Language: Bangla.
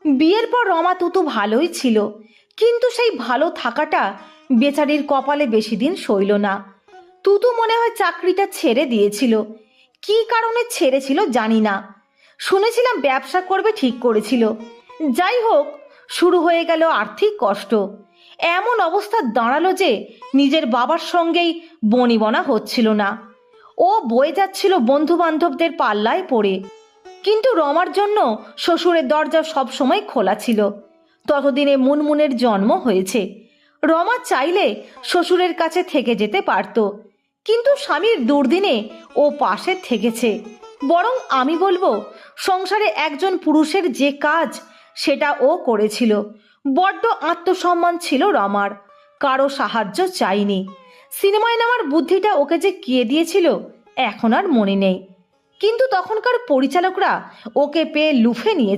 বিয়ের পর রমা তুতু ভালোই ছিল, কিন্তু সেই ভালো থাকাটা বেচারির কপালে বেশি দিন সইল না। তুতু মনে হয় চাকরিটা ছেড়ে দিয়েছিল। কী কারণে ছেড়েছিল জানি না। শুনেছিলাম ব্যবসা করবে ঠিক করেছিল। যাই হোক, শুরু হয়ে গেল আর্থিক কষ্ট। এমন অবস্থা দাঁড়ালো যে নিজের বাবার সঙ্গেই বনিবনা হচ্ছিল না। ও বয়ে যাচ্ছিল বন্ধু বান্ধবদের পাল্লায় পড়ে। কিন্তু রমার জন্য শ্বশুরের দরজা সবসময় খোলা ছিল। ততদিনে মুনমুনের জন্ম হয়েছে। রমা চাইলে শ্বশুরের কাছে থেকে যেতে পারত, কিন্তু স্বামীর দুর্দিনে ও পাশে থেকেছে। বরং আমি বলবো, সংসারে একজন পুরুষের যে কাজ সেটা ও করেছিল। বড্ড আত্মসম্মান ছিল রমার, কারো সাহায্য চাইনি। সিনেমায় নামার বুদ্ধিটা ওকে যে কে দিয়েছিল এখন আর মনে নেই, কিন্তু তখনকার পরিচালকরা ওকে পেয়ে লুফে নিয়েছে।